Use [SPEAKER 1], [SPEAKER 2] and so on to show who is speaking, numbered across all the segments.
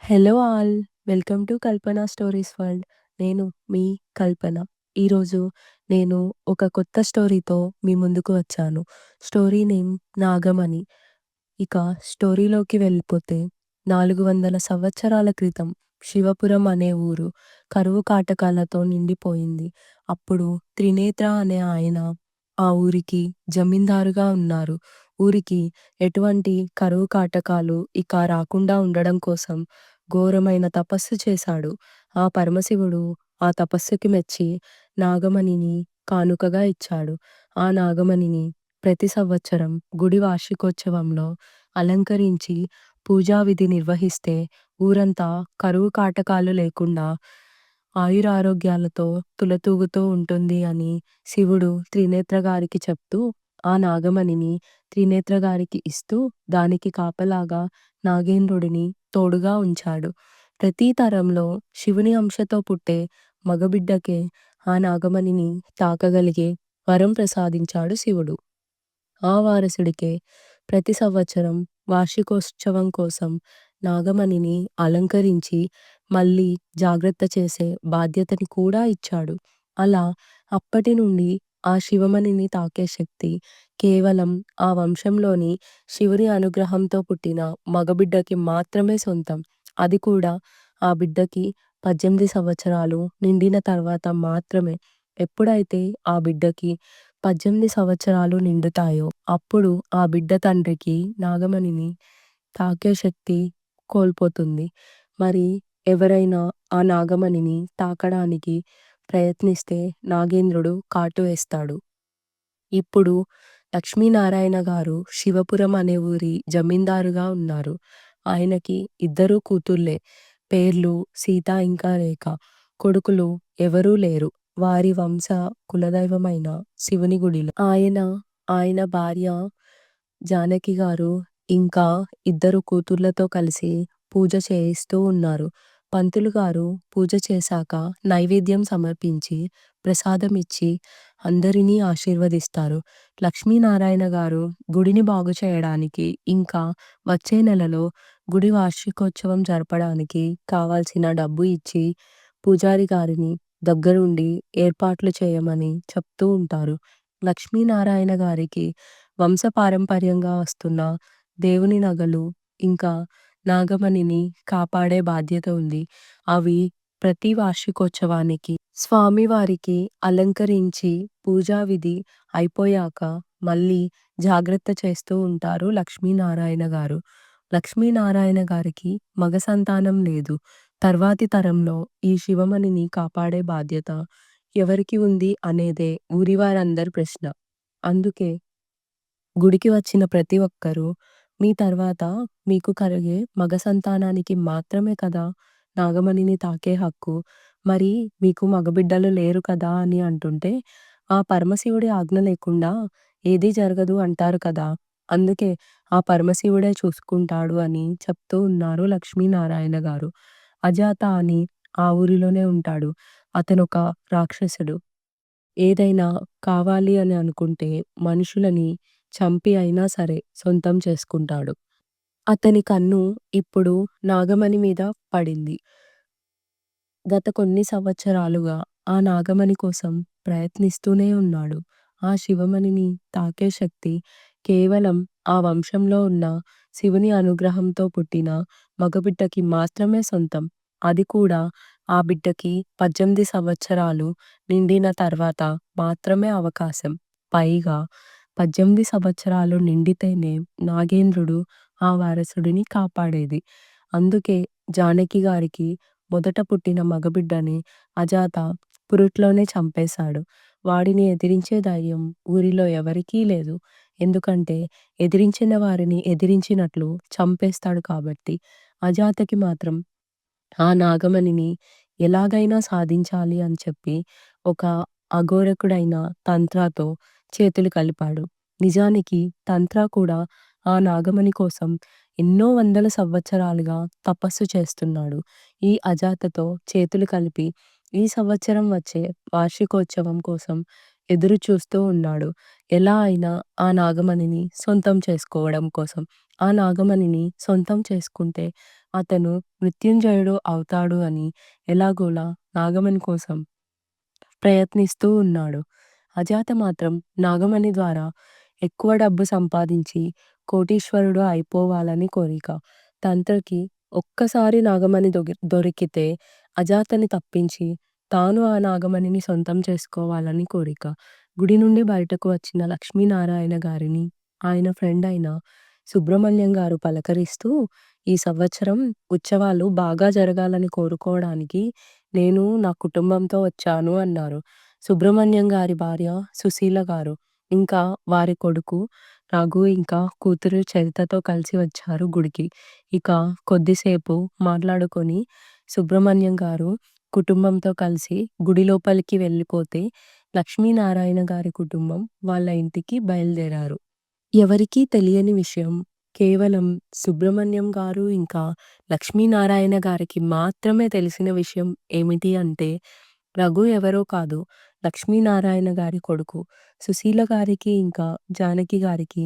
[SPEAKER 1] Hello all! Welcome to Kalpana stories world. నేను మీ కల్పన. ఈరోజు నేను ఒక కొత్త స్టోరీతో మీ ముందుకు వచ్చాను. Story name 'Nagamani'. ఇక స్టోరీలోకి వెళ్ళిపోతే 400 సంవత్సరాల క్రితం శివపురం అనే ఊరు కరువు కాటకాలతో నిండిపోయింది. అప్పుడు త్రినేత్ర అనే ఆయన ఆ ఊరికి జమీందారుగా ఉన్నారు. ఊరికి ఎటువంటి కరువు కాటకాలు ఇక రాకుండా ఉండడం కోసం ఘోరమైన తపస్సు చేశాడు. ఆ పరమశివుడు ఆ తపస్సుకి మెచ్చి నాగమణిని కానుకగా ఇచ్చాడు. ఆ నాగమణిని ప్రతి సంవత్సరం గుడి వార్షికోత్సవంలో అలంకరించి పూజా విధి నిర్వహిస్తే ఊరంతా కరువు కాటకాలు లేకుండా ఆయురారోగ్యాలతో తులతూగుతూ ఉంటుంది అని శివుడు త్రినేత్ర గారికి చెప్తూ ఆ నాగమణిని త్రినేత్ర గారికి ఇస్తూ దానికి కాపలాగా నాగేంద్రుడిని తోడుగా ఉంచాడు. ప్రతి తరంలో శివుని అంశతో పుట్టే మగబిడ్డకే ఆ నాగమణిని తాకగలిగే వరం ప్రసాదించాడు శివుడు. ఆ వారసుడికే ప్రతి సంవత్సరం వార్షికోత్సవం కోసం నాగమణిని అలంకరించి మళ్ళీ జాగ్రత్త చేసే బాధ్యతని కూడా ఇచ్చాడు. అలా అప్పటి నుండి ఆ శివమణిని తాకే శక్తి కేవలం ఆ వంశంలోని శివుని అనుగ్రహంతో పుట్టిన మగబిడ్డకి మాత్రమే సొంతం. అది కూడా ఆ బిడ్డకి 18 సంవత్సరాలు నిండిన తర్వాత మాత్రమే. ఎప్పుడైతే ఆ బిడ్డకి 18 సంవత్సరాలు నిండుతాయో అప్పుడు ఆ బిడ్డ తండ్రికి నాగమణిని తాకే శక్తి కోల్పోతుంది. మరి ఎవరైనా ఆ నాగమణిని తాకడానికి ప్రయత్నిస్తే నాగేంద్రుడు కాటు వేస్తాడు. ఇప్పుడు లక్ష్మీనారాయణ గారు శివపురం అనే ఊరి జమీందారుగా ఉన్నారు. ఆయనకి ఇద్దరు కూతుళ్ళే. పేర్లు సీత ఇంకా రేఖ. కొడుకులు ఎవరూ లేరు. వారి వంశ కులదైవమైన శివుని గుడిలో ఆయన భార్య జానకి గారు ఇంకా ఇద్దరు కూతుర్లతో కలిసి పూజ చేయిస్తూ ఉన్నారు. పంతులు గారు పూజ చేశాక నైవేద్యం సమర్పించి ప్రసాదం ఇచ్చి అందరినీ ఆశీర్వదిస్తారు. లక్ష్మీనారాయణ గారు గుడిని బాగు చేయడానికి ఇంకా వచ్చే నెలలో గుడి వార్షికోత్సవం జరపడానికి కావాల్సిన డబ్బు ఇచ్చి పూజారి గారిని దగ్గరుండి ఏర్పాట్లు చేయమని చెప్తూ ఉంటారు. లక్ష్మీనారాయణ గారికి వంశపారంపర్యంగా వస్తున్న దేవుని నగలు ఇంకా నాగమణిని కాపాడే బాధ్యత ఉంది. అవి ప్రతి వార్షికోత్సవానికి స్వామివారికి అలంకరించి పూజా విధి అయిపోయాక మళ్ళీ జాగ్రత్త చేస్తూ ఉంటారు లక్ష్మీనారాయణ గారు. లక్ష్మీనారాయణ గారికి మగ సంతానం లేదు. తర్వాతి తరంలో ఈ శివమణిని కాపాడే బాధ్యత ఎవరికి ఉంది అనేదే ఊరివారందరి ప్రశ్న. అందుకే గుడికి వచ్చిన ప్రతి ఒక్కరూ మీ తర్వాత మీకు కలిగే మగ సంతానానికి మాత్రమే కదా నాగమణిని తాకే హక్కు. మరి మీకు మగబిడ్డలు లేరు కదా అని అంటుంటే, ఆ పరమశివుడి ఆజ్ఞ లేకుండా ఏదీ జరగదు అంటారు కదా! అందుకే ఆ పరమశివుడే చూసుకుంటాడు అని చెప్తూ ఉన్నారు లక్ష్మీనారాయణ గారు. అజాత అని ఆ ఊరిలోనే ఉంటాడు. అతనొక రాక్షసుడు. ఏదైనా కావాలి అని అనుకుంటే మనుషులని చంపి అయినా సరే సొంతం చేసుకుంటాడు. అతని కన్ను ఇప్పుడు నాగమణి మీద పడింది. గత కొన్ని సంవత్సరాలుగా ఆ నాగమణి కోసం ప్రయత్నిస్తూనే ఉన్నాడు. ఆ శివమణిని తాకే శక్తి కేవలం ఆ వంశంలో ఉన్న శివుని అనుగ్రహంతో పుట్టిన మగబిడ్డకి మాత్రమే సొంతం. అది కూడా ఆ బిడ్డకి 18 సంవత్సరాలు నిండిన తర్వాత మాత్రమే అవకాశం. పైగా 18 సంవత్సరాలు నిండితేనే నాగేంద్రుడు ఆ వారసుడిని కాపాడేది. అందుకే జానకి గారికి మొదట పుట్టిన మగబిడ్డని అజాత పురిట్లోనే చంపేశాడు. వాడిని ఎదిరించే ధైర్యం ఊరిలో ఎవరికీ లేదు. ఎందుకంటే ఎదిరించిన వారిని ఎదిరించినట్లు చంపేస్తాడు కాబట్టి. అజాతకి మాత్రం ఆ నాగమణిని ఎలాగైనా సాధించాలి అని చెప్పి ఒక అఘోరకుడైన తంత్రాతో చేతులు కలిపాడు. నిజానికి తంత్ర కూడా ఆ నాగమణి కోసం ఎన్నో వందల సంవత్సరాలుగా తపస్సు చేస్తున్నాడు. ఈ అజాతతో చేతులు కలిపి ఈ సంవత్సరం వచ్చే వార్షికోత్సవం కోసం ఎదురు చూస్తూ ఉన్నాడు. ఎలా అయినా ఆ నాగమణిని సొంతం చేసుకోవడం కోసం. ఆ నాగమణిని సొంతం చేసుకుంటే అతను మృత్యుంజయుడు అవుతాడు అని ఎలాగోలా నాగమణి కోసం ప్రయత్నిస్తూ ఉన్నాడు. అజాత మాత్రం నాగమణి ద్వారా ఎక్కువ డబ్బు సంపాదించి కోటీశ్వరుడు అయిపోవాలని కోరిక. తంత్రికి ఒక్కసారి నాగమణి దొరికితే అజాతని తప్పించి తాను ఆ నాగమణిని సొంతం చేసుకోవాలని కోరిక. గుడి నుండి బయటకు వచ్చిన లక్ష్మీనారాయణ గారిని ఆయన ఫ్రెండ్ అయిన సుబ్రహ్మణ్యం గారు పలకరిస్తూ, "ఈ సంవత్సరం ఉత్సవాలు బాగా జరగాలని కోరుకోవడానికి నేను నా కుటుంబంతో వచ్చాను" అన్నారు. సుబ్రహ్మణ్యం గారి భార్య సుశీల గారు, ఇంకా వారి కొడుకు రఘు, ఇంకా కూతురు చరితతో కలిసి వచ్చారు గుడికి. ఇక కొద్దిసేపు మాట్లాడుకొని సుబ్రహ్మణ్యం గారు కుటుంబంతో కలిసి గుడి లోపలికి వెళ్ళిపోతే, లక్ష్మీనారాయణ గారి కుటుంబం వాళ్ళ ఇంటికి బయలుదేరారు. ఎవరికీ తెలియని విషయం కేవలం సుబ్రహ్మణ్యం గారు, ఇంకా లక్ష్మీనారాయణ గారికి మాత్రమే తెలిసిన విషయం ఏమిటి అంటే, రఘు ఎవరో కాదు, లక్ష్మీనారాయణ గారి కొడుకు. సుశీల గారికి, ఇంకా జానకి గారికి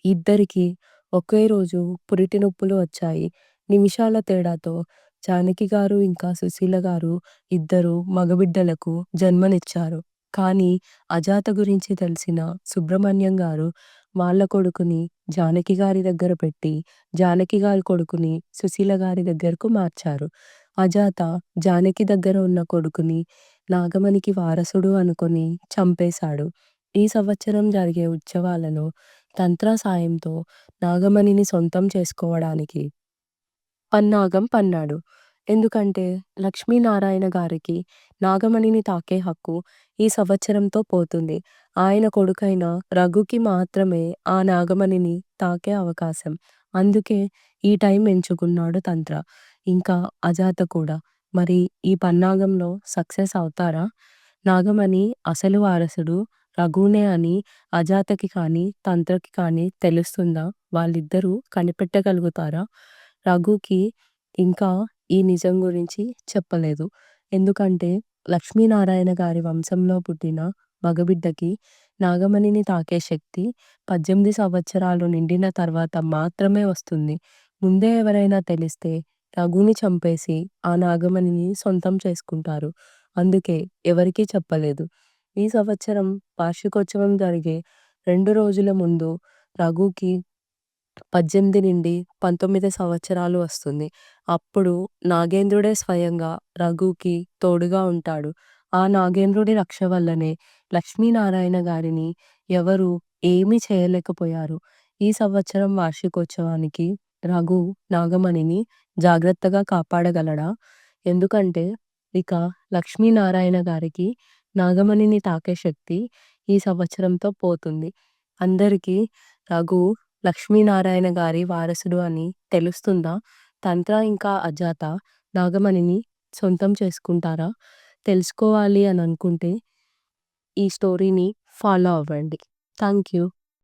[SPEAKER 1] ఇద్దరికీ ఒకే రోజు పురిటి నొప్పులు వచ్చాయి. నిమిషాల తేడాతో జానకి గారు, ఇంకా సుశీల గారు ఇద్దరు మగబిడ్డలకు జన్మనిచ్చారు. కానీ అజాత గురించి తెలిసిన సుబ్రహ్మణ్యం గారు వాళ్ళ కొడుకుని జానకి గారి దగ్గర పెట్టి, జానకి గారి కొడుకుని సుశీల గారి దగ్గరకు మార్చారు. అజాత జానకి దగ్గర ఉన్న కొడుకుని నాగమణికి వారసుడు అనుకొని చంపేశాడు. ఈ సంవత్సరం జరిగే ఉత్సవాలలో తంత్ర సాయంతో నాగమణిని సొంతం చేసుకోవడానికి పన్నాగం పన్నాడు. ఎందుకంటే లక్ష్మీనారాయణ గారికి నాగమణిని తాకే హక్కు ఈ సంవత్సరంతో పోతుంది. ఆయన కొడుకైన రఘుకి మాత్రమే ఆ నాగమణిని తాకే అవకాశం. అందుకే ఈ టైం ఎంచుకున్నాడు తంత్ర. ఇంకా అజాత కూడా. మరి ఈ పన్నాగంలో సక్సెస్ అవుతారా? నాగమణి అసలు వారసుడు రఘునే అని అజాతకి కానీ, తంత్రకి కానీ తెలుస్తుందా? వాళ్ళిద్దరూ కనిపెట్టగలుగుతారా? రఘుకి ఇంకా ఈ నిజం గురించి చెప్పలేదు. ఎందుకంటే లక్ష్మీనారాయణ గారి వంశంలో పుట్టిన మగబిడ్డకి నాగమణిని తాకే శక్తి 18 సంవత్సరాలు నిండిన తర్వాత మాత్రమే వస్తుంది. ముందే ఎవరైనా తెలిస్తే రఘుని చంపేసి ఆ నాగమణిని సొంతం చేసుకుంటారు. అందుకే ఎవరికీ చెప్పలేదు. ఈ సంవత్సరం వార్షికోత్సవం జరిగే 2 రోజుల ముందు రఘుకి 18-19 సంవత్సరాలు వస్తుంది. అప్పుడు నాగేంద్రుడే స్వయంగా రఘుకి తోడుగా ఉంటాడు. ఆ నాగేంద్రుడి రక్ష వల్లనే లక్ష్మీనారాయణ గారిని ఎవరు ఏమీ చేయలేకపోయారు. ఈ సంవత్సరం వార్షికోత్సవానికి రఘు నాగమణిని జాగ్రత్తగా కాపాడగలడా? ఎందుకంటే ఇక లక్ష్మీనారాయణ గారికి నాగమణిని తాకే శక్తి ఈ సంవత్సరంతో పోతుంది. అందరికీ రఘు లక్ష్మీనారాయణ గారి వారసుడు అని తెలుస్తుందా? తంత్ర ఇంకా అజాత నాగమణిని సొంతం చేసుకుంటారా? తెలుసుకోవాలి అని అనుకుంటే ఈ స్టోరీని ఫాలో అవ్వండి. Thank you.